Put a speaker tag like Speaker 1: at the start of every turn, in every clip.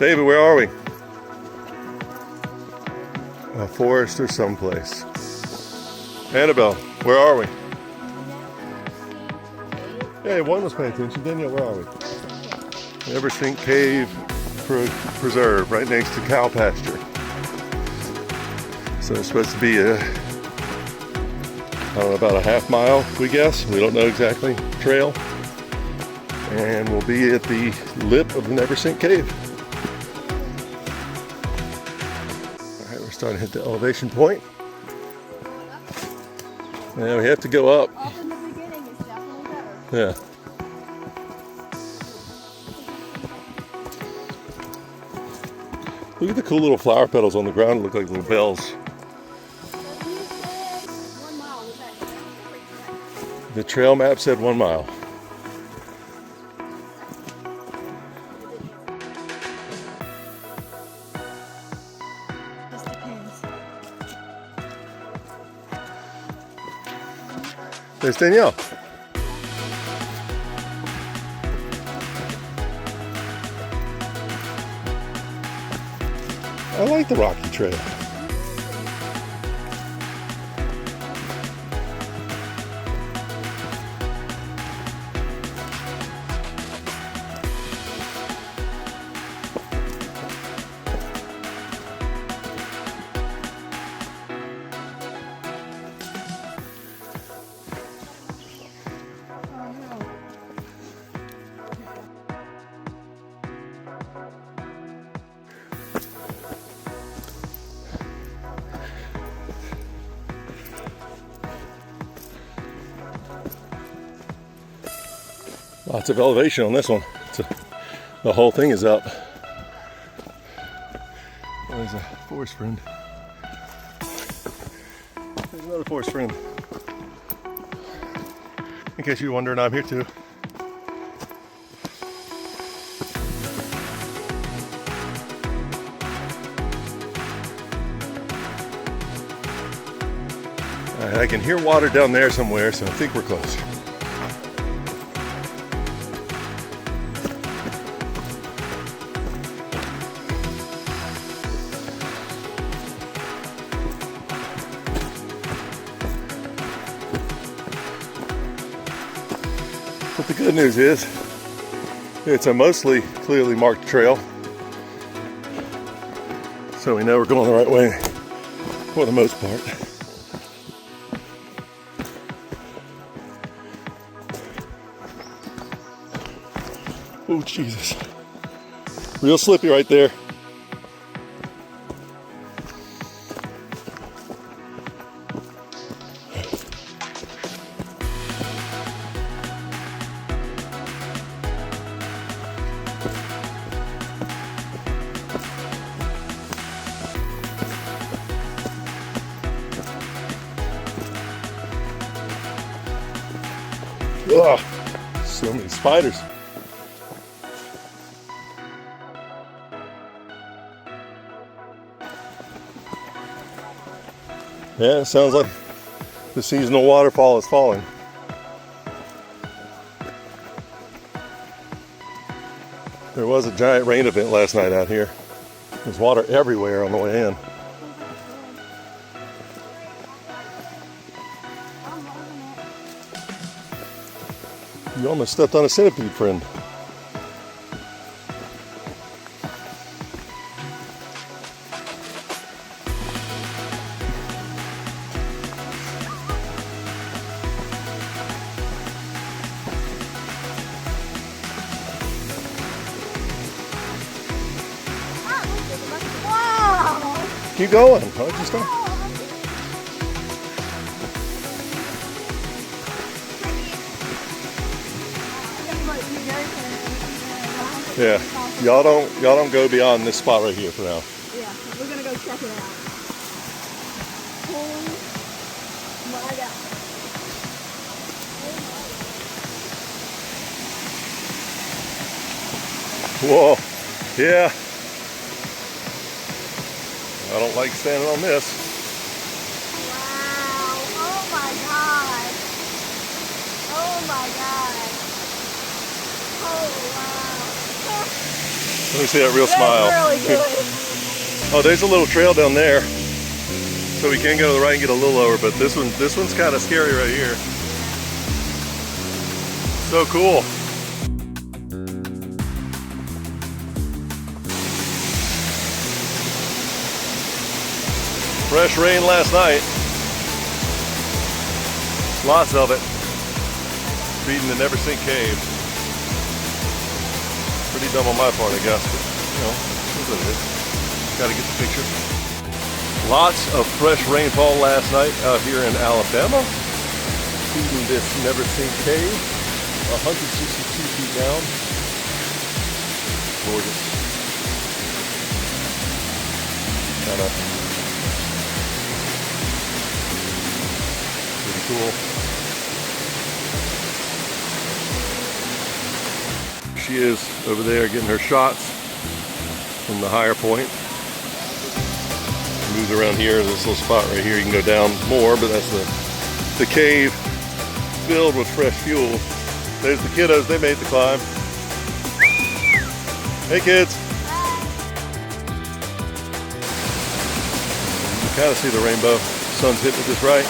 Speaker 1: David, where are we? A forest or someplace. Annabelle, where are we? Hey, one was paying attention. Danielle, where are we? Neversink Cave Preserve, right next to cow pasture. So it's supposed to be I don't know, about a half mile, we guess. We don't know exactly. Trail. And we'll be at the lip of the Neversink Cave. All right, we're starting to hit the elevation point. Yeah, we have to go up.
Speaker 2: Up in the beginning is definitely better.
Speaker 1: Yeah. Look at the cool little flower petals on the ground. They look like little bells. The trail map said 1 mile.
Speaker 2: Just depends.
Speaker 1: There's Danielle. I like the rocky trail. Lots of elevation on this one. The whole thing is up. There's a forest friend. There's another forest friend. In case you're wondering, I'm here too. All right, I can hear water down there somewhere, so I think we're close. But the good news is, it's a mostly clearly marked trail. So we know we're going the right way for the most part. Oh, Jesus. Real slippy right there. Ugh, so many spiders. Yeah, it sounds like the seasonal waterfall is falling. There was a giant rain event last night out here. There's water everywhere on the way in. You almost stepped on a centipede, friend.
Speaker 2: Wow!
Speaker 1: Keep going. Why don't you stop? Yeah, y'all don't go beyond this spot right here for now.
Speaker 2: Yeah, we're gonna go check it out. Oh my God.
Speaker 1: Whoa, yeah. I don't like standing on this.
Speaker 2: Wow! Oh my God! Oh my God! Oh wow!
Speaker 1: Let me see that real smile.
Speaker 2: That's really good.
Speaker 1: Oh, there's a little trail down there. So we can go to the right and get a little lower, but this one's kind of scary right here. So cool. Fresh rain last night. Lots of it. Feeding the Neversink Cave. Pretty dumb on my part, I guess, but you know, that's what it is. Gotta get the picture. Lots of fresh rainfall last night out here in Alabama. Feeding this Neversink Cave. 162 feet down. Gorgeous. Kind of pretty cool. She is over there getting her shots from the higher point. Moves around here, this little spot right here. You can go down more, but that's the cave filled with fresh fuel. There's the kiddos, they made the climb. Hey kids. You can kind of see the rainbow. Sun's hitting it just right.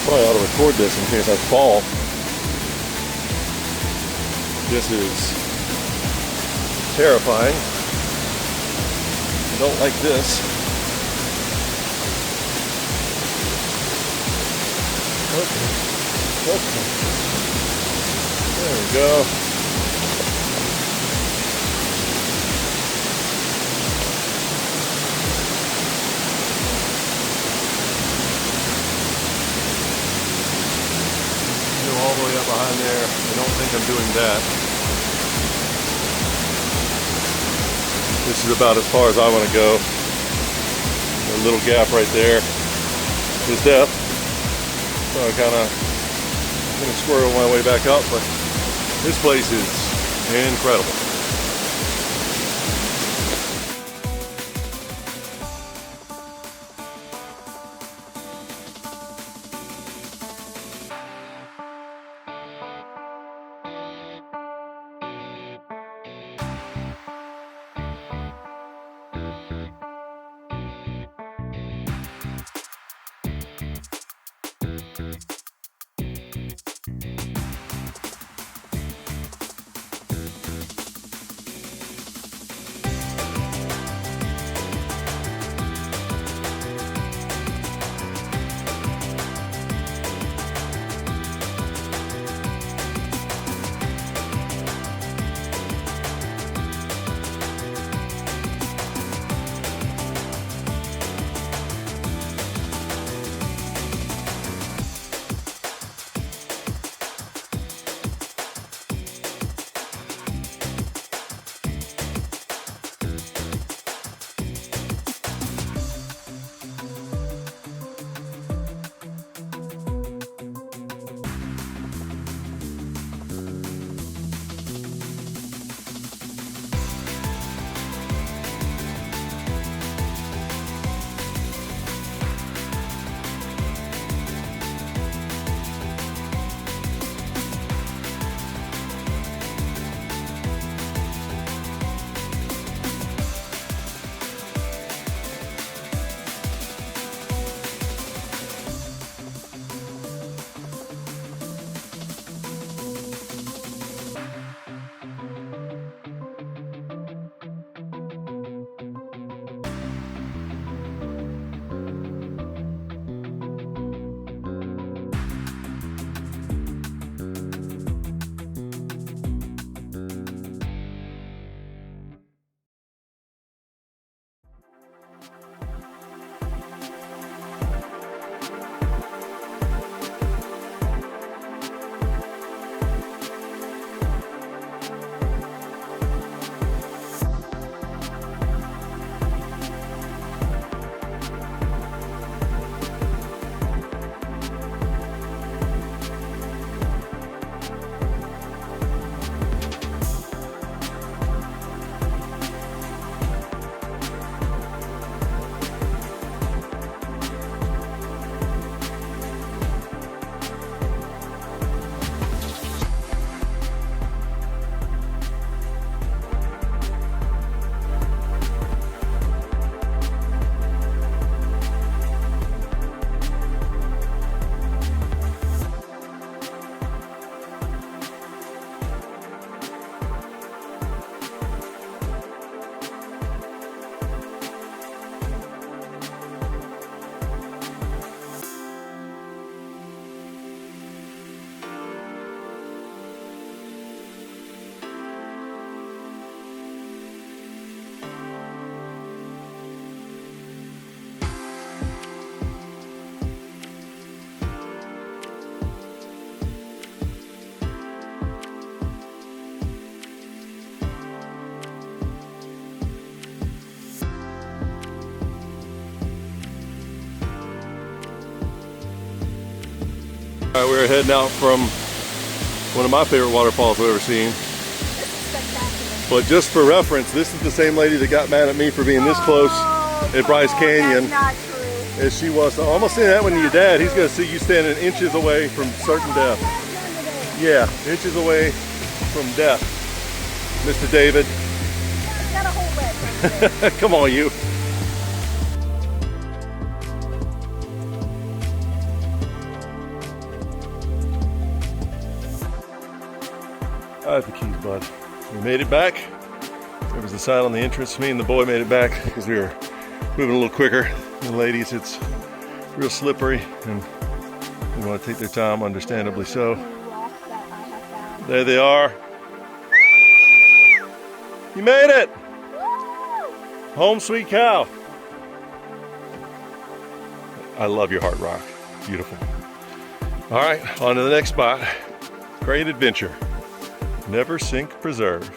Speaker 1: Probably ought to record this in case I fall. This is terrifying. I don't like this. Okay. There we go. All the way up behind there. I don't think I'm doing that. This is about as far as I want to go. A little gap right there is death. So I kind of going to squirrel my way back up, but this place is incredible. right, we're heading out from one of my favorite waterfalls I've ever seen.
Speaker 2: This is spectacular.
Speaker 1: But just for reference, this is the same lady that got mad at me for being this close at Bryce Canyon
Speaker 2: That's not true.
Speaker 1: as she was. So almost saying that when your dad, he's going to see you standing inches away from certain death. Yeah, inches away from death, Mr. David.
Speaker 2: He's got a whole leg.
Speaker 1: Come on, you. I have the keys, bud. We made it back. There was a sign on the entrance. Me and the boy made it back because we were moving a little quicker. The ladies, it's real slippery and they want to take their time, understandably so. There they are. You made it! Home sweet cow. I love your Heart Rock. Beautiful. All right, on to the next spot. Great adventure. Neversink Preserve.